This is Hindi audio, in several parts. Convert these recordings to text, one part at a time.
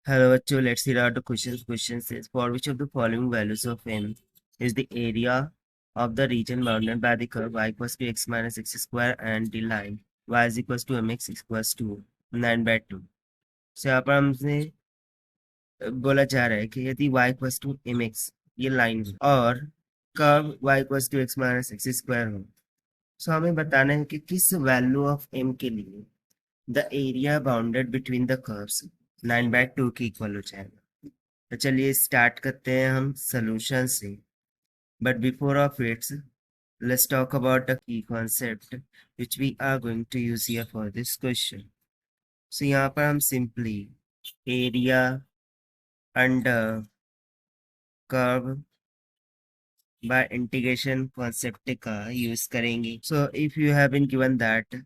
Hello, bachcho. Let's read out the questions. Question says, for which of the following values of m is the area of the region bounded by the curve y equals to x minus x square and the line y is equals to mx equals to 9/2. So यहाँ पर हमसे बोला जा रहा है कि यदि y इक्वल्स टू mx ये लाइन और curve y equals to x minus x square हो, सो हमें बताना है कि किस वैल्यू ऑफ m के लिए the area bounded between the curves 9/2 के इक्वल हो जाएगा। तो चलिए स्टार्ट करते हैं हम सोल्यूशन से, but before of its let's talk about the key concept which we are going to use here for this question. So यहाँ पर हम simply area under curve by integration concept का use करेंगे. So if you have been given that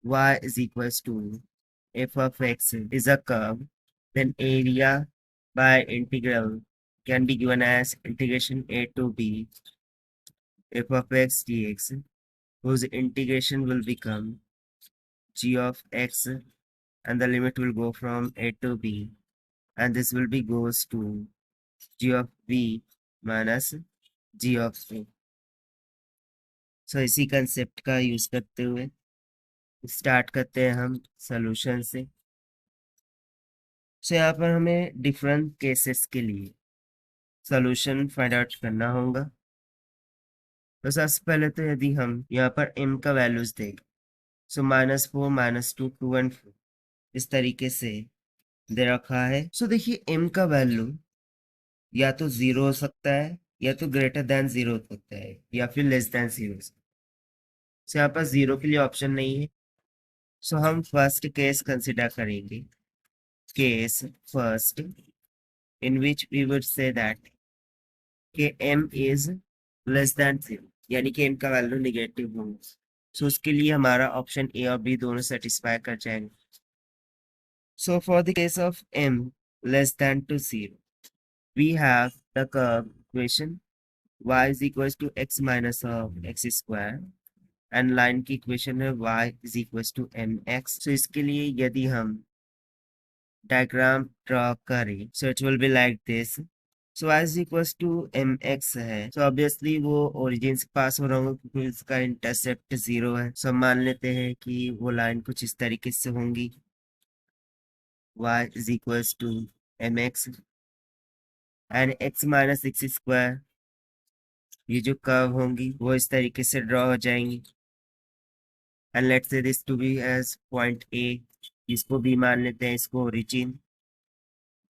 y is equals to f of x is a curve, then area by integral can be given as integration a to b f of x dx, whose integration will become g of x and the limit will go from a to b, and this will be goes to g of b minus g of a. So इसी कंसेप्ट का यूज करते हुए स्टार्ट करते हैं हम सोल्यूशन से। सो यहाँ पर हमें डिफरेंट केसेस के लिए सोल्यूशन फाइंड आउट करना होगा। तो सबसे पहले तो यदि हम यहाँ पर m का वैल्यूज देखें, सो -4 -2 2 एंड 4 इस तरीके से दे रखा है। सो देखिए m का वैल्यू या तो 0 हो सकता है, या तो ग्रेटर देन 0 हो सकता है, या फिर लेस देन 0 हो सकता है। सो यहाँ पर 0 के लिए ऑप्शन नहीं है। सो हम फर्स्ट केस कंसिडर करेंगे, case first in which we would say that कि m is less than 0, यानी कि m का वैल्यू निगेटिव होगा। सो उसके लिए हमारा ऑप्शन ए और बी दोनों सेटिस्फाई कर जाएंगे। So for the case of m less than to 0, we have the curve equation y is equals to x minus of x square and line की इक्वेशन है y is equals to mx। सो इसके लिए यदि हम डायग्राम ड्रॉ करें, so it will be like this. So y is equals to mx है, सो ऑब्वियसली वो ओरिजिन से पास हो रहा होगा क्योंकि इसका इंटरसेप्ट 0 है। सो मान लेते हैं कि वो लाइन कुछ इस तरीके से होंगी, y is equals to mx and x minus x square, ये जो कर्व होंगी वो इस तरीके से ड्रॉ हो जाएंगी। And let's say this to be as point A, इसको भी मान लेते हैं, इसको ओरिजिन।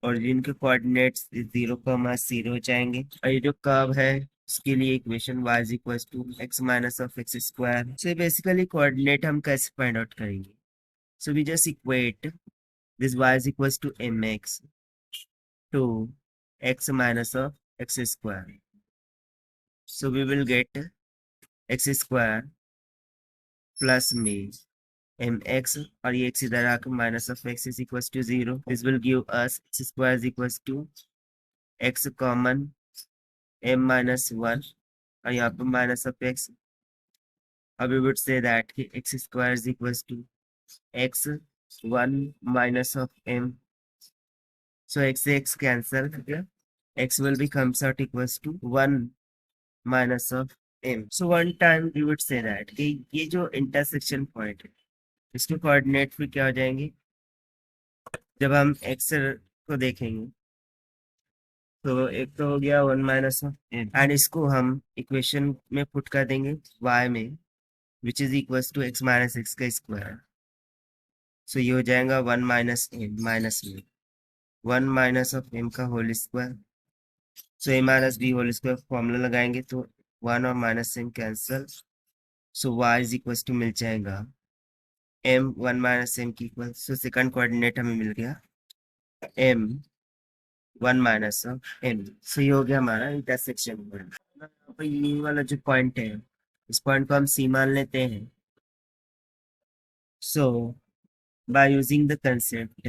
ओरिजिन के कोऑर्डिनेट्स 0,0 हो जाएंगे। और ये जो कर्व है उसके लिए equation y is equal to x minus of x square. So basically coordinate हम कैसे फाइंड आउट करेंगे? So we just equate this y is equal to mx to x minus of x square. So we will get x square plus में mx, और ये x इधर आकर minus of x is equal to 0। This will give us x square is equal to x common m minus 1 और यहाँ पे माइनस ऑफ x। अब we would say that कि x square is equals to x 1 minus of m, so x से x cancel हो गया, x will be comes out equals to 1 minus of m। so one time we would say that कि ये जो intersection point है इसके कोऑर्डिनेट फिर क्या हो जाएंगे जब हम x को देखेंगे। तो एक तो हो गया 1 माइनस ऑफ m एंड इसको हम इक्वेशन में पुट कर देंगे y में, which is equal to x minus x का स्क्वायर। सो ये हो जाएगा 1 माइनस एम माइनस में 1 माइनस ऑफ एम का whole square. So a minus b whole square formula लगाएंगे तो 1 और minus m cancel. So y is equal to मिल जाएगा m 1 माइनस एम की इक्वल। सो सेकंड कोऑर्डिनेट हमें मिल गया m 1 minus of m। So ये हो गया हमारा इंटरसेक्शन पॉइंट। ये वाला जो पॉइंट है इस पॉइंट को हम सी मान लेते हैं। सो by using the concept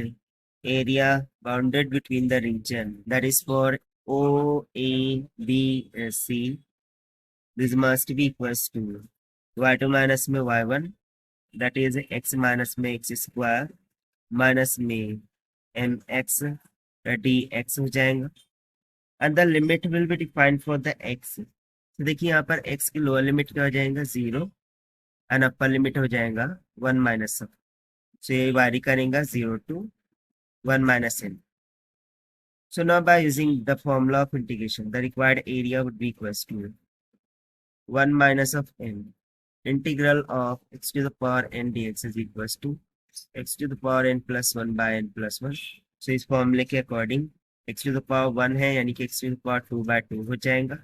area bounded between the region, that is for O, A, B, C, this must be equals to y2 minus में y1, that is x minus में x square minus में mx dx हो जाएगा and the limit will be defined for the x। तो देखिए यहाँ पर x की लोअर लिमिट क्या हो जाएगा 0 एंड अपर लिमिट हो जाएगा 1 माइनस ऑफ। सो ये वारी करेंगे 0 to 1 minus n. So now by using the formula of integration, the required area would be equals to 1 minus of n. Integral of x to the power n dx is equals to x to the power n plus 1 by n plus 1. So इस फॉर्मूले के according x to the power 1 है यानी कि x to the power 2 by 2 हो जाएगा,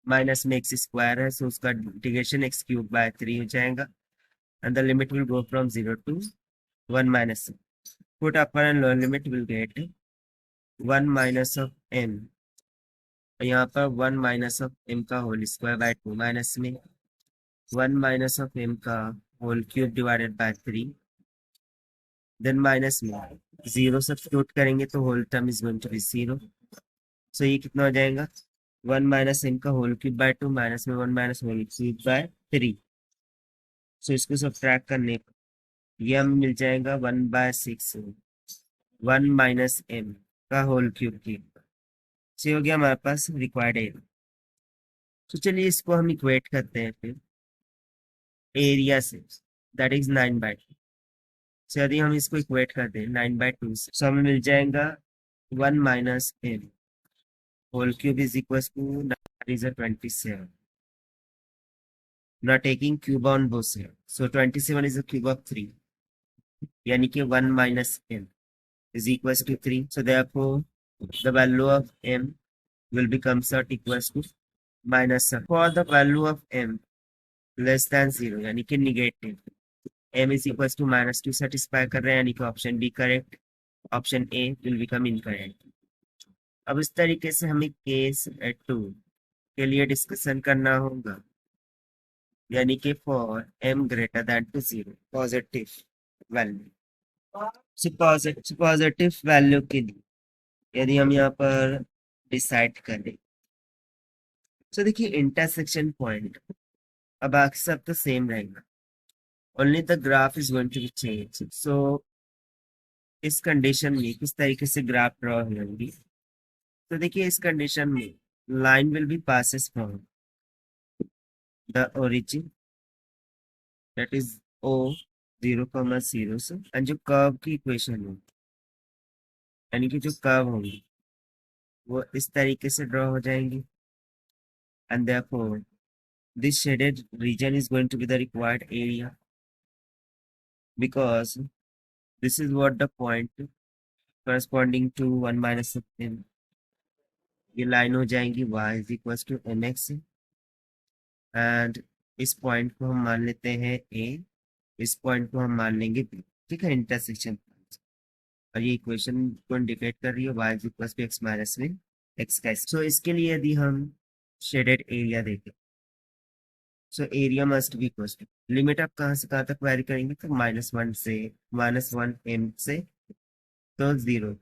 माइनस में x स्क्वायर है सो उसका इंटीग्रेशन x क्यूब by 3 हो जाएगा and the limit will go from 0 to 1 minus. Put upper and lower limit will get 1 minus of m, यहाँ पर 1 माइनस ऑफ m का होल स्क्वायर बाय 2 माइनस में 1 माइनस ऑफ m का whole cube divided by 3, then minus में 0 सब्स्टिट्यूट करेंगे तो whole term is going to be 0। So ये कितना हो जाएगा 1 माइनस m का होल क्यूब बाय 2 माइनस में 1 minus whole cube by 3। So इसको सब्ट्रैक्ट करने पर ये हमें मिल जाएगा 1/6 1 माइनस m का होल क्यूब की। सो हो गया हमारे पास रिक्वायर्ड एरिया। तो चलिए इसको हम इक्वेट करते हैं फिर एरिया से, दैट इज 9/2। so यदि हम इसको इक्वेट करते हैं 9/2 से so हमें मिल जाएगा 1 minus m whole cube is equal to 27। now taking cube on both sides, so 27 is the cube of 3 यानी कि 1 minus m is equals to 3. So therefore the value of m will become equals to minus m. For the value of m less than 0 यानी कि negative, m is equals to -2 satisfy कर रहे हैं यानी कि option B correct, option A will become incorrect. अब इस तरीके से हमें केस 2 के लिए डिस्कशन करना होगा यानी कि for m greater than to 0 positive value. Positive value के लिए यदि हम यहाँ पर डिसाइड करें तो देखिए इंटरसेक्शन पॉइंट अब बाकी सब तो सेम रहेगा, only the graph is going to be change. So इस कंडीशन में किस तरीके से ग्राफ ड्रॉ होंगी, तो देखिए इस कंडीशन में line will be passes from the origin that is o 0,0 से एंड जो कर्व की इक्वेशन है यानी कि जो कर्व होंगी वो इस तरीके से ड्रॉ हो जाएंगी and therefore this shaded region is going to be the required area because this is what the point corresponding to 1 minus of m। ये लाइन हो जाएंगी y is equals to mx and इस पॉइंट को हम मान लेते हैं a, इस पॉइंट को हम मान लेंगे b, ठीक है इंटरसेक्शन। और ये इक्वेशन को इंडिकेट कर रही है y is equals to x minus में x का। सो इसके लिए यदि हम शेडेड एरिया देखें so area must be equal to limit आप कहाँ से कहाँ तक वेरी करेंगे तो -1 से -1 m से तो 0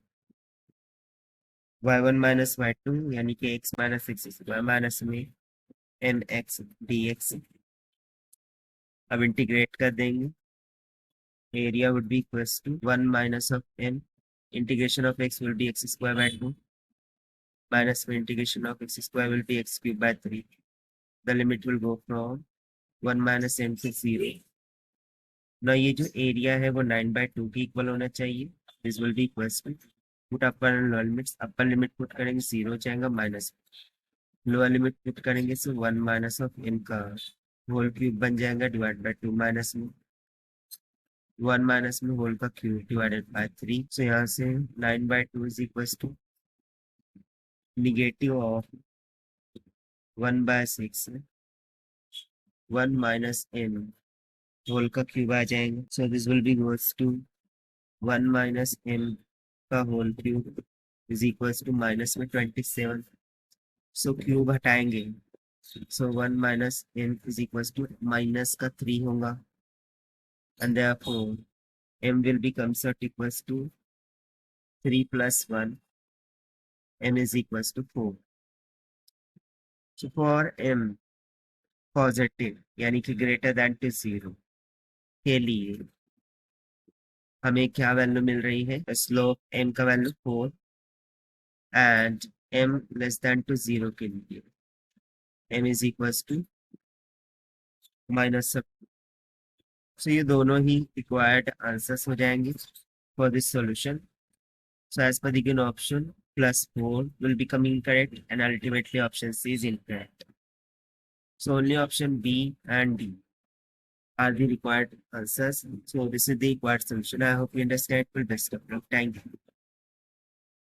y1 माइनस y2 यानी कि x minus x y minus में mx dx। अब इंटीग्रेट कर देंगे area would be equals to 1 minus of m integration of x will be x square by 2 minus में integration of x square will be x cube by 3। The limit will go from 1 minus m से 0। ना ये जो एरिया है वो 9/2 की इक्वल होना चाहिए, this will be equals to put upper and lower limits, upper limit put करेंगे 0 हो जाएगा माइनस, लोअर लिमिट पुट करेंगे सो 1 माइनस ऑफ m का होल क्यूब बन जाएगा डिवाइड बाय 2 माइनस में 1 माइनस में होल का क्यूब डिवाइडेड बाय 3। सो यहाँ से 9/2 is equals to negative of 1/6 1 minus m whole का क्यूब आ जाएंगे। So this will be equals to 1 minus m का whole cube is equals to minus में 27। सो क्यूब हटाएंगे so 1 minus m is equals to minus का 3 होगा and therefore m will become equals to 3 plus 1 m is equals to 4। so for m positive यानी कि ग्रेटर दैन टू 0 के लिए हमें क्या वैल्यू मिल रही है, स्लोप m का value 4 and m less than to 0 के लिए m is equals to minus. So ये दोनों ही रिक्वायर्ड आंसर्स हो जाएंगे for this solution. So as per the given option, +4 will become incorrect and ultimately option C is incorrect. So only option B and D are the required answers. So this is the required solution. I hope you understand. Well, best of luck. Thank you.